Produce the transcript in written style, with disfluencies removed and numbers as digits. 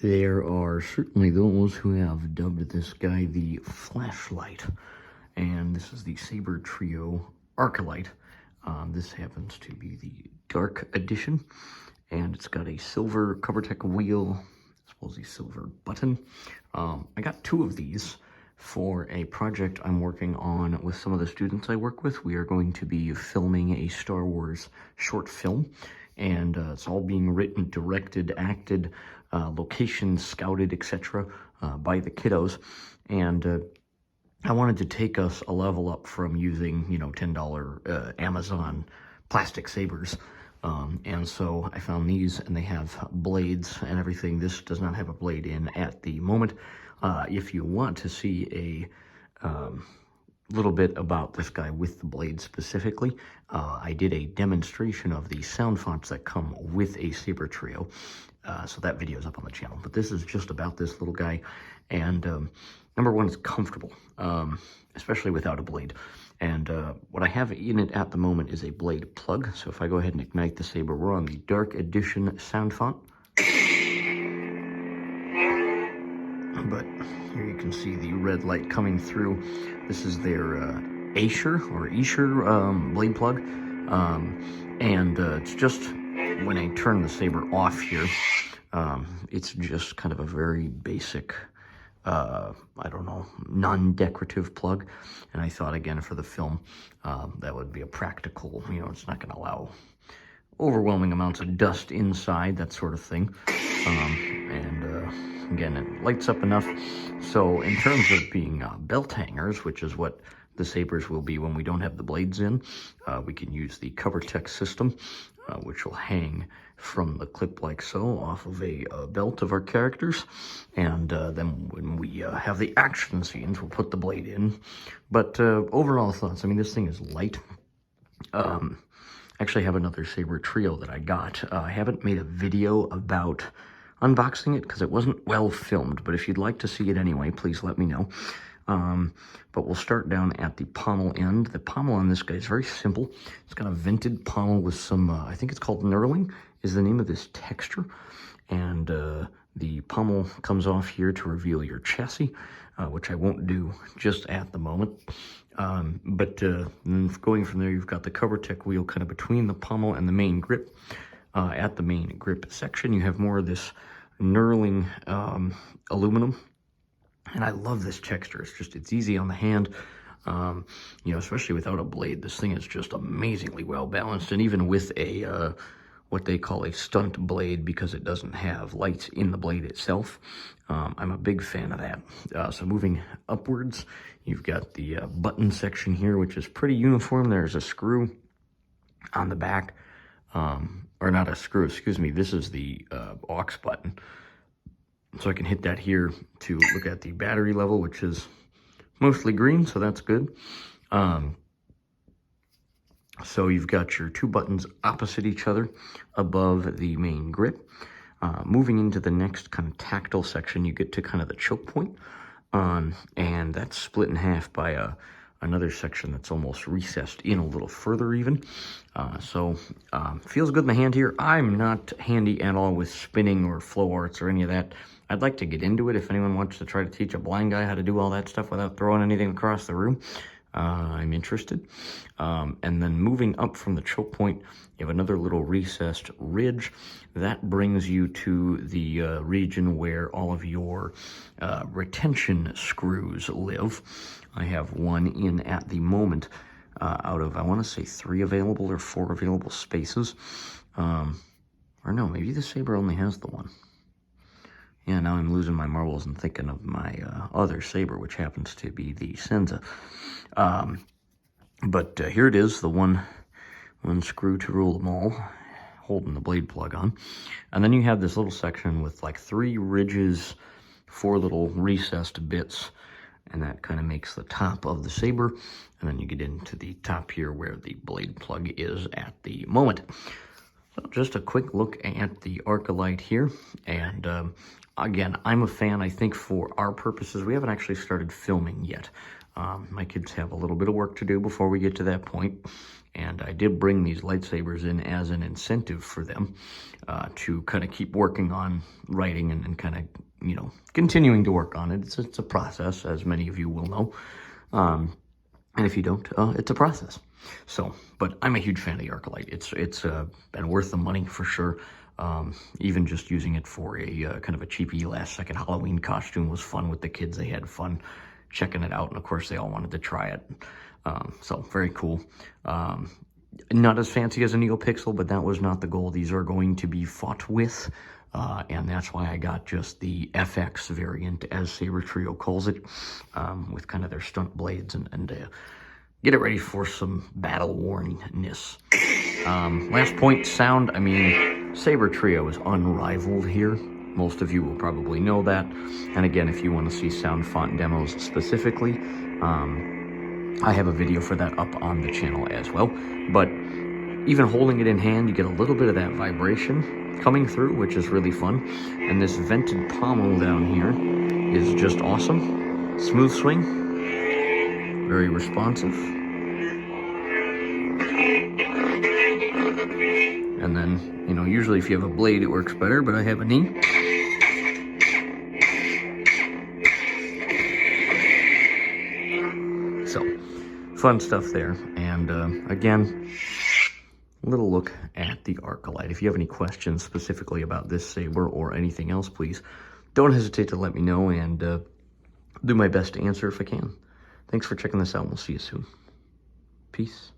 There are certainly those who have dubbed this guy the Flashlight, and this is the Sabertrio Arclyte. This happens to be the Dark Edition, and it's got a silver CoverTech wheel, as well as a silver button. I got two of these for a project I'm working on with some of the students I work with. We are going to be filming a Star Wars short film, and it's all being written, directed, acted, location scouted, etc. By the kiddos. And I wanted to take us a level up from using, $10 Amazon plastic sabers. And so I found these, and they have blades and everything. This does not have a blade in at the moment. If you want to see a little bit about this guy with the blade specifically, I did a demonstration of the sound fonts that come with a Sabertrio. So that video is up on the channel. But this is just about this little guy. And number one, it's comfortable, especially without a blade. And what I have in it at the moment is a blade plug. So if I go ahead and ignite the saber, we're on the Dark Edition sound font. But here you can see the red light coming through. This is their Escher blade plug. And it's just, when I turn the saber off here, it's just kind of a very basic, non-decorative plug. And I thought, again, for the film, that would be a practical, it's not going to allow overwhelming amounts of dust inside, that sort of thing. Again, it lights up enough. So in terms of being belt hangers, which is what the sabers will be when we don't have the blades in, we can use the CoverTech system, which will hang from the clip like so off of a belt of our characters. And then when we have the action scenes, we'll put the blade in. But overall thoughts, this thing is light. Actually, I have another Sabertrio that I got. I haven't made a video about unboxing it because it wasn't well filmed, but if you'd like to see it anyway, please let me know. But we'll start down at the pommel end. The pommel on this guy is very simple. It's got a vented pommel with some, I think it's called knurling, is the name of this texture. And the pommel comes off here to reveal your chassis, which I won't do just at the moment. But then going from there, you've got the CoverTech wheel kind of between the pommel and the main grip. At the main grip section, you have more of this knurling aluminum. And I love this texture. It's easy on the hand, especially without a blade. This thing is just amazingly well balanced. And even with a, what they call a stunt blade, because it doesn't have lights in the blade itself, I'm a big fan of that. So moving upwards, you've got the button section here, which is pretty uniform. There's a screw on the back, or not a screw, excuse me. This is the aux button. So I can hit that here to look at the battery level, which is mostly green, so that's good. So you've got your two buttons opposite each other above the main grip. Moving into the next kind of tactile section, you get to kind of the choke point. And that's split in half by another section that's almost recessed in a little further even. Feels good in the hand here. I'm not handy at all with spinning or flow arts or any of that. I'd like to get into it if anyone wants to try to teach a blind guy how to do all that stuff without throwing anything across the room. I'm interested. And then moving up from the choke point, you have another little recessed ridge. That brings you to the region where all of your retention screws live. I have one in at the moment out of, I want to say 3 available or 4 available spaces. Or no, maybe the Saber only has the one. Yeah, now I'm losing my marbles and thinking of my other Saber, which happens to be the Senza. But here it is, the one screw to rule them all, holding the blade plug on. And then you have this little section with like 3 ridges, 4 little recessed bits, and that kind of makes the top of the Saber. And then you get into the top here where the blade plug is at the moment. So just a quick look at the Arclyte here. And again, I'm a fan. I think for our purposes, we haven't actually started filming yet. My kids have a little bit of work to do before we get to that point, and I did bring these lightsabers in as an incentive for them to kind of keep working on writing and kind of, you know, continuing to work on it. It's a process, as many of you will know. And if you don't, it's a process. So, but I'm a huge fan of the Arclyte. It's been worth the money for sure. Even just using it for a kind of a cheapy last-second Halloween costume was fun with the kids. They had fun checking it out, and of course they all wanted to try it. So very cool. Not as fancy as a NeoPixel, but that was not the goal. These are going to be fought with, and that's why I got just the FX variant, as Sabertrio calls it, with kind of their stunt blades and get it ready for some battle-wornness. Last point, sound. I mean, Sabertrio is unrivaled here. Most of you will probably know that. And again, if you want to see sound font demos specifically, I have a video for that up on the channel as well. But even holding it in hand, you get a little bit of that vibration coming through, which is really fun. And this vented pommel down here is just awesome. Smooth swing, very responsive. And then, you know, usually if you have a blade, it works better, but I have a knee. So, fun stuff there. And again, a little look at the Arclyte. If you have any questions specifically about this saber or anything else, please don't hesitate to let me know, and do my best to answer if I can. Thanks for checking this out, and we'll see you soon. Peace.